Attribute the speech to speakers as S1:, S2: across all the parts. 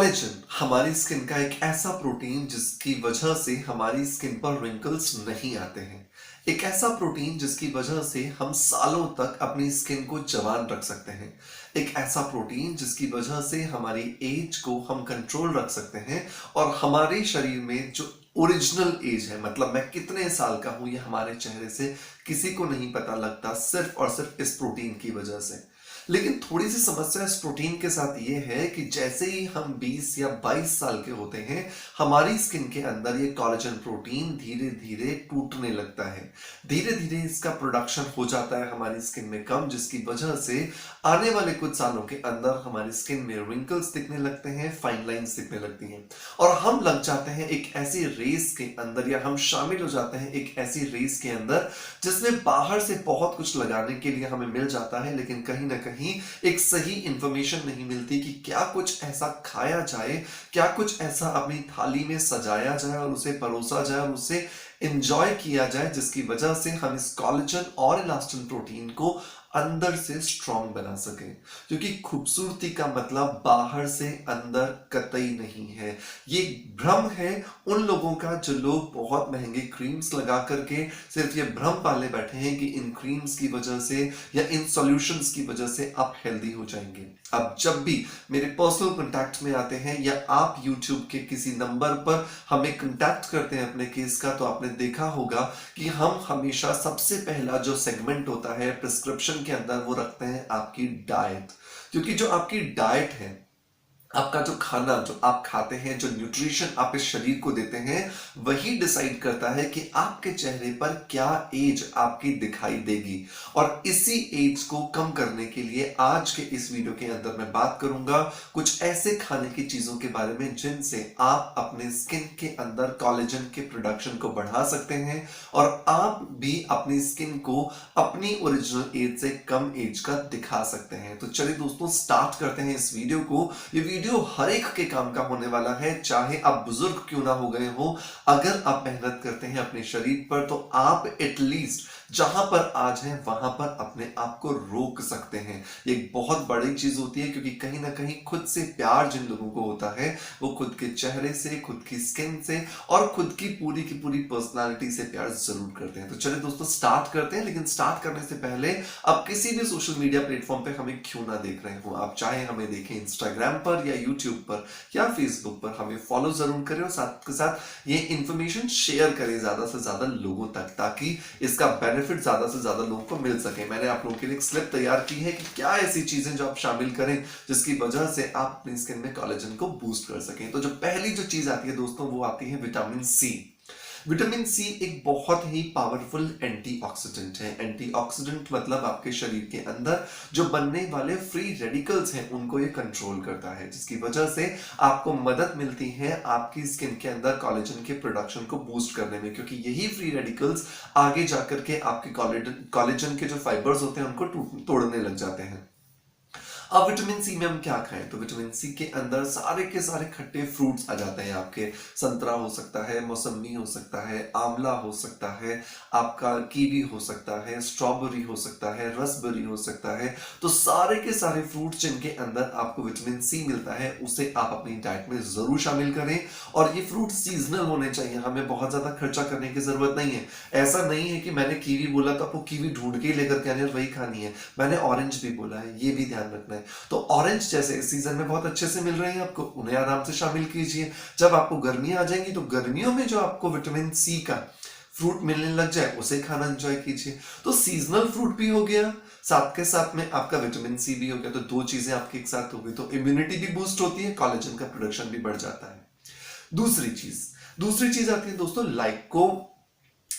S1: Collagen हमारी skin का एक ऐसा प्रोटीन जिसकी वजह से हमारी स्किन पर रिंकल्स नहीं आते हैं। एक ऐसा प्रोटीन जिसकी वजह से हम सालों तक अपनी स्किन को जवान रख सकते हैं। एक ऐसा प्रोटीन जिसकी वजह से हमारी एज को हम कंट्रोल रख सकते हैं और हमारे शरीर में जो ओरिजिनल एज है, मतलब मैं कितने साल का हूं, ये हमारे चेहरे से किसी को नहीं पता लगता, सिर्फ और सिर्फ इस प्रोटीन की वजह से। लेकिन थोड़ी सी समस्या इस प्रोटीन के साथ ये है कि जैसे ही हम 20 या 22 साल के होते हैं, हमारी स्किन के अंदर ये कोलेजन प्रोटीन धीरे धीरे टूटने लगता है। धीरे धीरे इसका प्रोडक्शन हो जाता है हमारी स्किन में कम, जिसकी वजह से आने वाले कुछ सालों के अंदर हमारी स्किन में रिंकल्स दिखने लगते हैं, फाइन लाइंस दिखने लगती हैं और हम लग जाते हैं एक ऐसी रेस के अंदर, या हम शामिल हो जाते हैं एक ऐसी रेस के अंदर जिसमें बाहर से बहुत कुछ लगाने के लिए हमें मिल जाता है, लेकिन कहीं ना कहीं एक सही इंफॉर्मेशन नहीं मिलती कि क्या कुछ ऐसा खाया जाए, क्या कुछ ऐसा अपनी थाली में सजाया जाए और उसे परोसा जाए और उसे एंजॉय किया जाए, जिसकी वजह से हम इस कोलेजन और इलास्टिन प्रोटीन को अंदर से स्ट्रॉन्ग बना सके। क्योंकि खूबसूरती का मतलब बाहर से अंदर कतई नहीं है। ये भ्रम है उन लोगों का जो लोग बहुत महंगे क्रीम्स लगा करके सिर्फ ये भ्रम पाले बैठे हैं कि इन क्रीम्स की वजह से या इन सॉल्यूशंस की वजह से आप हेल्दी हो जाएंगे। अब जब भी मेरे पर्सनल कांटेक्ट में आते हैं या आप यूट्यूब के किसी नंबर पर हमें कांटेक्ट करते हैं अपने केस का, तो आपने देखा होगा कि हम हमेशा सबसे पहला जो सेगमेंट होता है प्रिस्क्रिप्शन के अंदर वो रखते हैं आपकी डाइट। क्योंकि जो आपकी डाइट है, आपका जो खाना जो आप खाते हैं, जो न्यूट्रिशन आप इस शरीर को देते हैं, वही डिसाइड करता है कि आपके चेहरे पर क्या एज आपकी दिखाई देगी। और इसी एज को कम करने के लिए आज के इस वीडियो के अंदर मैं बात करूंगा कुछ ऐसे खाने की चीजों के बारे में जिनसे आप अपने स्किन के अंदर कोलेजन के प्रोडक्शन को बढ़ा सकते हैं और आप भी अपनी स्किन को अपनी ओरिजिनल एज से कम एज का दिखा सकते हैं। तो चलिए दोस्तों, स्टार्ट करते हैं इस वीडियो को। ये वीडियो हर एक के काम का होने वाला है, चाहे आप बुजुर्ग क्यों ना हो गए हो। अगर आप मेहनत करते हैं अपने शरीर पर, तो आप एटलीस्ट जहां पर आज हैं वहां पर अपने आप को रोक सकते हैं। ये एक बहुत बड़ी चीज होती है, क्योंकि कहीं ना कहीं खुद से प्यार जिन लोगों को होता है, वो खुद के चेहरे से, खुद की स्किन से और खुद की पूरी पर्सनालिटी से प्यार जरूर करते हैं। तो चलिए दोस्तों, स्टार्ट करते हैं। लेकिन स्टार्ट करने से पहले आप किसी भी सोशल मीडिया प्लेटफॉर्म पे हमें क्यों ना देख रहे हो, आप चाहे हमें देखें इंस्टाग्राम पर या यूट्यूब पर या फेसबुक पर, हमें फॉलो जरूर करें और साथ के साथ ये इंफॉर्मेशन शेयर करें ज्यादा से ज्यादा लोगों तक, ताकि इसका बेनिफिट ज्यादा से ज्यादा लोगों को मिल सके। मैंने आप लोगों के लिए एक स्लिप तैयार की है कि क्या ऐसी चीजें जो आप शामिल करें जिसकी वजह से आप अपनी स्किन में कोलेजन को बूस्ट कर सकें। तो जो पहली जो चीज आती है दोस्तों, वो आती है विटामिन सी। विटामिन सी एक बहुत ही पावरफुल एंटीऑक्सीडेंट है। एंटीऑक्सीडेंट मतलब आपके शरीर के अंदर जो बनने वाले फ्री रेडिकल्स हैं उनको ये कंट्रोल करता है, जिसकी वजह से आपको मदद मिलती है आपकी स्किन के अंदर कोलेजन के प्रोडक्शन को बूस्ट करने में, क्योंकि यही फ्री रेडिकल्स आगे जाकर के आपके कोलेजन के जो फाइबर्स होते हैं उनको तोड़ने लग जाते हैं। अब विटामिन सी में हम क्या खाएं? तो विटामिन सी के अंदर सारे के सारे खट्टे फ्रूट्स आ जाते हैं आपके। संतरा हो सकता है, मौसमी हो सकता है, आंवला हो सकता है, आपका कीवी हो सकता है, स्ट्रॉबेरी हो सकता है, रसबेरी हो सकता है। तो सारे के सारे फ्रूट्स जिनके अंदर आपको विटामिन सी मिलता है, उसे आप अपनी डाइट में जरूर शामिल करें। और ये फ्रूट सीजनल होने चाहिए, हमें बहुत ज्यादा खर्चा करने की जरूरत नहीं है। ऐसा नहीं है कि मैंने कीवी बोला तो आपको कीवी ढूंढ के लेकर के आनी और वही खानी है। मैंने ऑरेंज भी बोला है, ये भी ध्यान रखना है। तो ऑरेंज जैसे इस सीजन में बहुत अच्छे से मिल रहे हैं आपको, उन्हें आराम से शामिल कीजिए। जब आपको गर्मियां आ जाएंगी तो गर्मियों में जो आपको विटामिन सी का फ्रूट मिलने लग जाए उसे खाना एंजॉय कीजिए। तो सीजनल फ्रूट भी हो गया, साथ के साथ में आपका विटामिन सी भी हो गया। तो दो चीजें आपके एक साथ हो गई, तो इम्यूनिटी भी बूस्ट होती है, कोलेजन का प्रोडक्शन भी बढ़ जाता है। दूसरी चीज आती है दोस्तों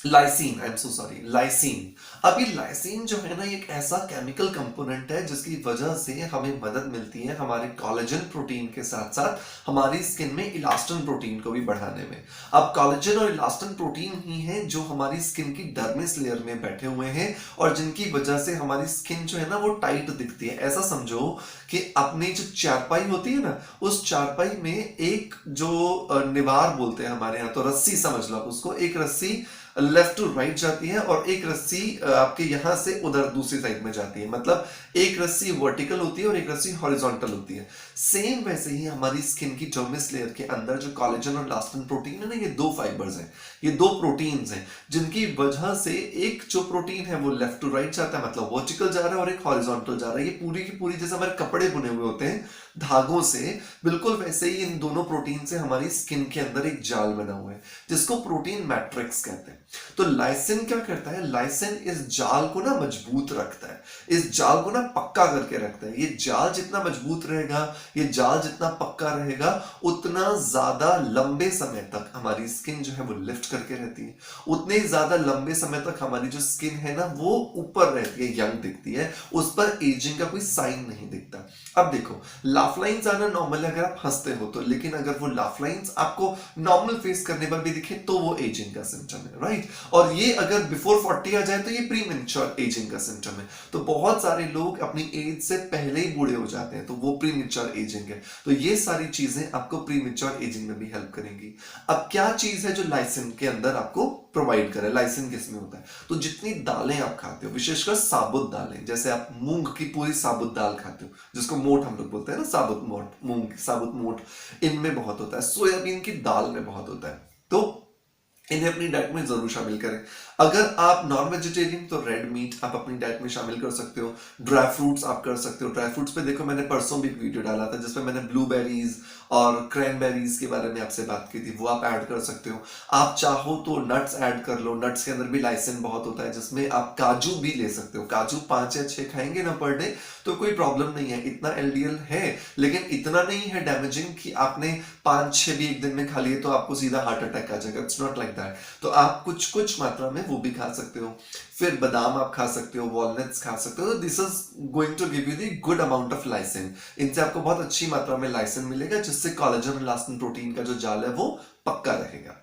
S1: lysine. I am so sorry, lysine. अब ये लाइसीन जो है ना, एक ऐसा केमिकल कंपोनेंट है जिसकी वजह से हमें मदद मिलती है हमारे कोलेजन प्रोटीन के साथ साथ हमारी स्किन में इलास्टिन प्रोटीन को भी बढ़ाने में। अब कोलेजन और इलास्टिन प्रोटीन ही है जो हमारी स्किन की डर्मिस लेयर में बैठे हुए हैं और जिनकी वजह से हमारी स्किन जो है ना वो टाइट दिखती है। ऐसा समझो कि अपनी जो चारपाई होती है ना, उस चारपाई में एक जो निवार बोलते हैं हमारे यहाँ, तो रस्सी समझ लो उसको, एक रस्सी लेफ्ट टू राइट जाती है और एक रस्सी आपके यहां से उधर दूसरी साइड में जाती है। मतलब एक रस्सी वर्टिकल होती है और एक रस्सी हॉरिजॉन्टल होती है। सेम वैसे ही हमारी स्किन की डर्मिस लेयर के अंदर जो कोलेजन और इलास्टिन प्रोटीन है ना, ये दो फाइबर्स हैं, ये दो प्रोटीन्स हैं, जिनकी वजह से एक जो प्रोटीन है वो लेफ्ट टू राइट जाता है, मतलब वर्टिकल जा रहा है, और एक हॉरिजॉन्टल जा रहा है। ये पूरी की पूरी जैसे हमारे कपड़े बुने हुए होते हैं धागों से, बिल्कुल वैसे ही इन दोनों प्रोटीन से हमारी स्किन के अंदर एक जाल बना हुआ है, जिसको प्रोटीन मैट्रिक्स कहते हैं। तो लाइसिन क्या करता है, लाइसिन इस जाल को ना मजबूत रखता है, इस जाल को ना पक्का करके रखता है। ये जाल जितना मजबूत रहेगा, ये जाल जितना पक्का रहेगा, उतना ज्यादा लंबे समय तक हमारी स्किन जो है वो लिफ्ट करके रहती है, उतने ज्यादा लंबे समय तक हमारी जो स्किन है ना वो ऊपर रहती है, यंग दिखती है, उस पर एजिंग का कोई साइन नहीं दिखता। अब देखो, लाफ लाइंस आना नॉर्मल है अगर आप हंसते हो तो, लेकिन अगर वो लाफ लाइंस आपको नॉर्मल फेस करने पर भी दिखे तो वो एजिंग का सिम्टम है, राइट। और ये अगर बिफोर 40 आ जाए तो ये प्री मैच्योर एजिंग का सिम्टम है। तो बहुत सारे लोग अपनी एज से पहले ही बूढ़े हो जाते हैं, तो वो प्री मैच्योर एजिंग है। तो ये सारी चीजें आपको प्री मैच्योर एजिंग में भी हेल्प करेंगी। अब क्या चीज है जो लाइसिन के अंदर आपको प्रोवाइड करे, लाइसिन किसमें होता है, तो जितनी दालें आप खाते हो, विशेषकर साबुत दालें, जैसे आप मूंग की पूरी साबुत दाल खाते हो, जिसको मोठ हम लोग बोलते हैं ना, साबुत मोठ, मूंग की साबुत मोठ, इनमें बहुत होता है। सोयाबीन की दाल में बहुत होता है। तो इन्हें अपनी डाइट में जरूर शामिल करें। अगर आप नॉन वेजिटेरियन तो रेड मीट आप अपनी डाइट में शामिल कर सकते हो। ड्राई फ्रूट्स आप कर सकते हो। ड्राई फ्रूट्स पे देखो, मैंने परसों भी एक वीडियो डाला था जिसमें मैंने ब्लूबेरीज और क्रैनबेरीज के बारे में आपसे बात की थी, वो आप ऐड कर सकते हो। आप चाहो तो नट्स ऐड कर लो, नट्स के अंदर भी लाइसिन बहुत होता है, जिसमें आप काजू भी ले सकते हो। काजू 5 या 6 खाएंगे ना पर डे तो कोई प्रॉब्लम नहीं है, इतना एलडीएल है, लेकिन इतना नहीं है डैमेजिंग कि आपने 5-6 भी एक दिन में खा लिए तो आपको सीधा हार्ट अटैक आ जाएगा। It's not like that. तो आप कुछ कुछ मात्रा में वो भी खा सकते हो। फिर बादाम आप खा सकते हो, वॉलनट्स खा सकते हो। This is going to give you the good amount of lysine. इनसे आपको बहुत अच्छी मात्रा में लाइसिन मिलेगा, जिससे कोलेजन और इलास्टिन प्रोटीन का जो जाल है वो पक्का रहेगा।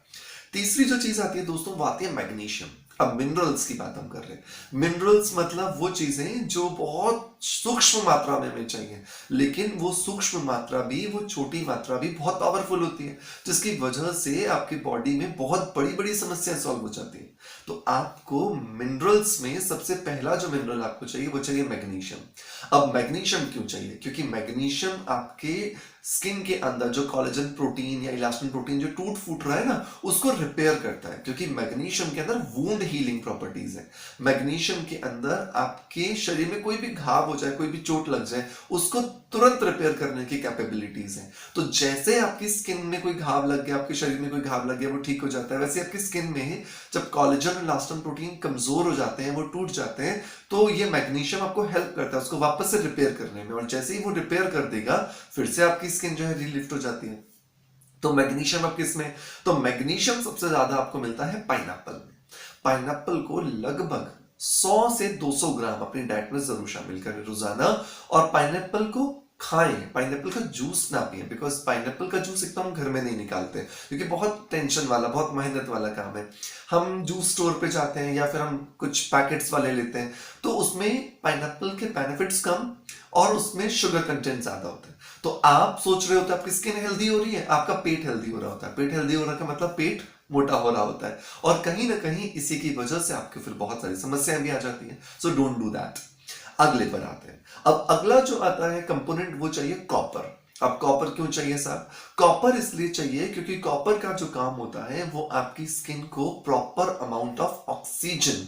S1: तीसरी जो चीज आती है दोस्तों, वो आती है मैग्नीशियम। अब मिनरल्स की बात हम कर रहे हैं। मिनरल्स मतलब वो चीजें जो बहुत सूक्ष्म मात्रा में हमें चाहिए, लेकिन वो सूक्ष्म मात्रा भी, वो छोटी मात्रा भी बहुत पावरफुल होती है, जिसकी वजह से आपकी बॉडी में बहुत बड़ी बड़ी समस्याएं सॉल्व हो जाती है। तो आपको मिनरल्स में सबसे पहला जो मिनरल आपको चाहिए वो चाहिए मैग्नीशियम। अब मैग्नीशियम क्यों चाहिए, क्योंकि मैग्नीशियम आपके स्किन के अंदर जो कोलेजन प्रोटीन या इलास्टिन प्रोटीन जो टूट फूट रहा है ना, उसको रिपेयर करता है। क्योंकि मैग्नीशियम के अंदर वुंड हीलिंग प्रॉपर्टीज है। मैग्नीशियम के अंदर आपके शरीर में कोई भी घाव हो जाए, कोई भी चोट लग जाए, उसको तुरंत रिपेयर करने की कैपेबिलिटीज है। तो जैसे आपकी स्किन में कोई घाव लग गया, आपके शरीर में कोई घाव लग गया, वो ठीक हो जाता है, वैसे आपकी स्किन में जब कोलेजन और इलास्टिन प्रोटीन कमजोर हो जाते हैं, वो टूट जाते हैं, तो ये मैग्नीशियम आपको हेल्प करता है उसको वापस से रिपेयर करने में। और जैसे ही वो रिपेयर कर देगा, फिर से आपकी स्किन जो है रिलिफ्ट हो जाती है। तो मैग्नीशियम अब किसमें, तो मैग्नीशियम सबसे ज्यादा आपको मिलता है पाइनएप्पल में। पाइनएप्पल को लगभग 100 से 200 ग्राम अपनी डाइट में जरूर शामिल करें रोजाना। और पाइनएप्पल को खाएं, पाइनएप्पल का जूस ना पिए, बिकॉज पाइनएप्पल का जूस एकदम घर में नहीं निकालते, क्योंकि बहुत टेंशन वाला, बहुत मेहनत वाला काम है। हम जूस स्टोर पे जाते हैं या फिर हम कुछ पैकेट्स वाले लेते हैं, तो उसमें पाइनएप्पल के बेनिफिट्स कम और उसमें शुगर कंटेंट ज्यादा होता है। तो आप सोच रहे होते हैं आपकी स्किन हेल्दी हो रही है, आपका पेट हेल्दी हो रहा होता है। पेट हेल्दी हो रहा का मतलब पेट मोटा हो रहा होता है, और कहीं ना कहीं इसी की वजह से आपके फिर बहुत सारी समस्याएं भी आ जाती हैं। So don't do that. अगले पर आते हैं। अब अगला जो आता है कंपोनेंट, वो चाहिए कॉपर। अब कॉपर क्यों चाहिए साहब, कॉपर इसलिए चाहिए क्योंकि कॉपर का जो काम होता है वो आपकी स्किन को proper amount of oxygen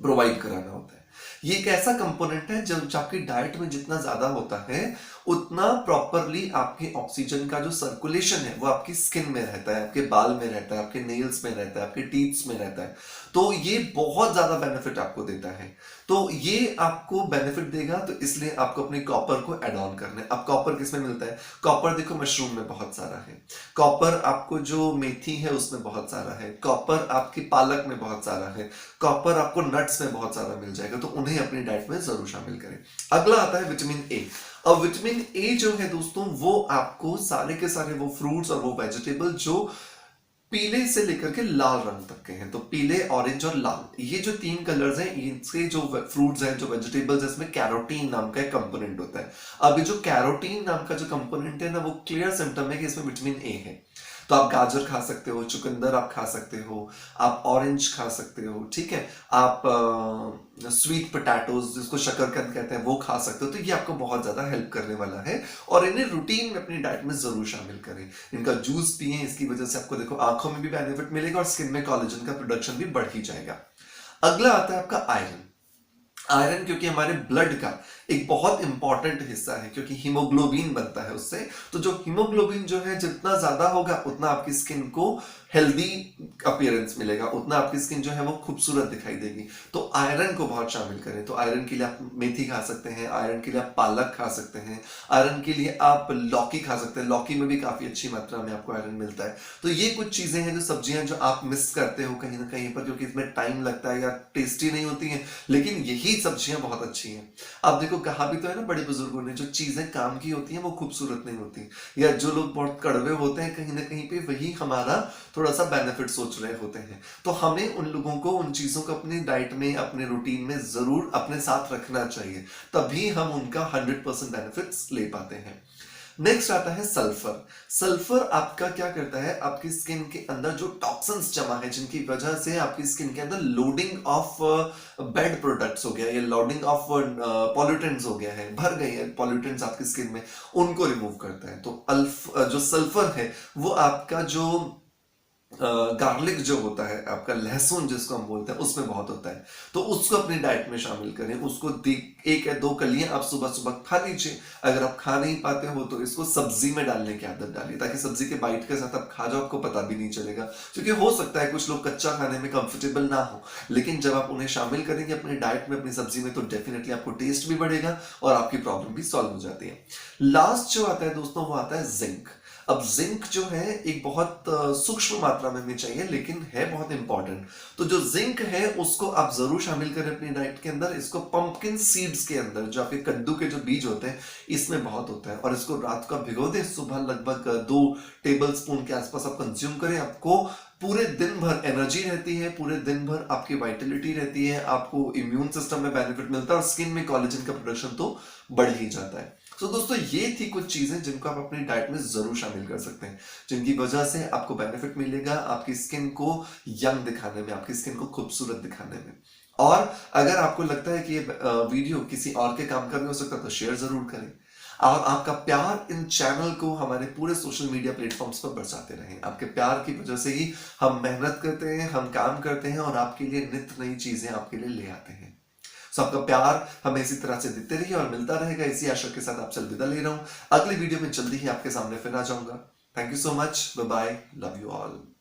S1: provide कराना होता है। ये एक ऐसा कंपोनेंट है जो आपकी डाइट में जितना ज्यादा होता है, उतना प्रॉपरली आपके ऑक्सीजन का जो सर्कुलेशन है वो आपकी स्किन में रहता है, आपके बाल में रहता है, आपके नेल्स में रहता है, आपके टीथ्स में रहता है। तो ये बहुत ज्यादा बेनिफिट आपको देता है। तो ये आपको बेनिफिट देगा, तो इसलिए आपको अपने कॉपर को एड ऑन करना है। अब कॉपर किसमें मिलता है, कॉपर देखो मशरूम में बहुत सारा है, कॉपर आपको जो मेथी है उसमें बहुत सारा है, कॉपर आपकी पालक में बहुत सारा है, कॉपर आपको नट्स में बहुत सारा मिल जाएगा। तो उन्हें अपनी डाइट में जरूर शामिल करें। अगला आता है विटामिन ए। अब विटामिन ए जो है दोस्तों, वो आपको सारे के सारे वो फ्रूट्स और वो वेजिटेबल जो पीले से लेकर के लाल रंग तक के हैं, तो पीले, ऑरेंज और लाल, ये जो 3 कलर्स हैं, इनसे जो फ्रूट्स हैं, जो वेजिटेबल्स हैं, इसमें कैरोटीन नाम का एक कंपोनेंट होता है। अब ये जो कैरोटीन नाम का जो कंपोनेंट है ना, वो क्लियर सिम्टम है कि इसमें विटामिन ए है। तो आप गाजर खा सकते हो, चुकंदर आप खा सकते हो, आप ऑरेंज खा सकते हो, ठीक है, आप स्वीट पोटैटोज जिसको शकरकंद कहते हैं वो खा सकते हो। तो ये आपको बहुत ज्यादा हेल्प करने वाला है और इन्हें रूटीन में अपनी डाइट में जरूर शामिल करें। इनका जूस पिए, इसकी वजह से आपको देखो आंखों में भी बेनिफिट मिलेगा और स्किन में कोलेजन का प्रोडक्शन भी बढ़ ही जाएगा। अगला आता है आपका आयरन। आयरन क्योंकि हमारे ब्लड का एक बहुत इंपॉर्टेंट हिस्सा है, क्योंकि हीमोग्लोबिन बनता है उससे। तो जो हीमोग्लोबिन जो है जितना ज्यादा होगा उतना आपकी स्किन को हेल्दी अपीयरेंस मिलेगा, उतना आपकी स्किन जो है वो खूबसूरत दिखाई देगी। तो आयरन को बहुत शामिल करें। तो आयरन के लिए आप मेथी खा सकते हैं, आयरन के लिए आप पालक खा सकते हैं, आयरन के लिए आप लौकी खा सकते हैं। लौकी में भी काफी अच्छी मात्रा में आपको आयरन मिलता है। तो ये कुछ चीजें हैं, जो सब्जियां जो आप मिस करते हो कहीं ना कहीं पर, क्योंकि इसमें टाइम लगता है या टेस्टी नहीं होती हैं, लेकिन यही सब्जियां बहुत अच्छी हैं। आप देखो कहा भी तो है ना बड़े बुजुर्गों ने, जो चीजें काम की होती हैं वो खूबसूरत नहीं होती, या जो लोग बहुत कड़वे होते हैं कहीं ना कहीं पे वही हमारा थोड़ा सा बेनिफिट सोच रहे होते हैं। तो हमें उन लोगों को, उन चीजों को अपनी डाइट में, अपने रूटीन में जरूर अपने साथ रखना चाहिए, तभी हम उनका 100% बेनिफिट्स ले पाते हैं। नेक्स्ट आता है सल्फर। सल्फर आपका क्या करता है, आपकी स्किन के अंदर जो टॉक्सिन्स जमा है, जिनकी वजह से आपकी स्किन के अंदर लोडिंग ऑफ बैड प्रोडक्ट्स हो गया, या लोडिंग ऑफ पॉल्यूटेंट्स हो गया है, भर गई है पॉल्यूटेंट्स आपकी स्किन में, उनको रिमूव करता है। तो जो सल्फर है वो आपका जो गार्लिक जो होता है, आपका लहसुन जिसको हम बोलते हैं, उसमें बहुत होता है। तो उसको अपनी डाइट में शामिल करें। उसको एक या दो कलियां आप सुबह सुबह खा लीजिए। अगर आप खा नहीं पाते हो तो इसको सब्जी में डालने की आदत डालिए, ताकि सब्जी के बाइट के साथ आप खा जाओ, आपको पता भी नहीं चलेगा। क्योंकि हो सकता है कुछ लोग कच्चा खाने में कंफर्टेबल ना हो, लेकिन जब आप उन्हें शामिल करेंगे अपनी डाइट में, अपनी सब्जी में, तो डेफिनेटली आपको टेस्ट भी बढ़ेगा और आपकी प्रॉब्लम भी सॉल्व हो जाती है। लास्ट जो आता है दोस्तों, वो आता है जिंक। अब जिंक जो है एक बहुत सूक्ष्म मात्रा में चाहिए, लेकिन है बहुत इंपॉर्टेंट। तो जो जिंक है उसको आप जरूर शामिल करें अपनी डाइट के अंदर। इसको पंपकिन सीड्स के अंदर, जो आपके कद्दू के जो बीज होते हैं, इसमें बहुत होता है। और इसको रात को भिगो दें, सुबह लगभग 2 टेबल स्पून के आसपास आप कंज्यूम करें। आपको पूरे दिन भर एनर्जी रहती है, पूरे दिन भर आपकी वाइटलिटी रहती है, आपको इम्यून सिस्टम में बेनिफिट मिलता है और स्किन में कोलेजन का प्रोडक्शन तो बढ़ ही जाता है। तो दोस्तों ये थी कुछ चीजें जिनको आप अपनी डाइट में जरूर शामिल कर सकते हैं, जिनकी वजह से आपको बेनिफिट मिलेगा आपकी स्किन को यंग दिखाने में, आपकी स्किन को खूबसूरत दिखाने में। और अगर आपको लगता है कि ये वीडियो किसी और के काम का भी हो सकता है तो शेयर जरूर करें। और आपका प्यार इन चैनल को हमारे पूरे सोशल मीडिया प्लेटफॉर्म्स पर बरसाते रहें। आपके प्यार की वजह से ही हम मेहनत करते हैं, हम काम करते हैं और आपके लिए नित्य नई चीजें आपके लिए ले आते हैं। सो आपका प्यार हमें इसी तरह से देते रहिए और मिलता रहेगा। इसी आशा के साथ आपसे अलविदा ले रहा हूं। अगली वीडियो में जल्दी ही आपके सामने फिर आ जाऊंगा। Thank you so much, bye bye, love you all.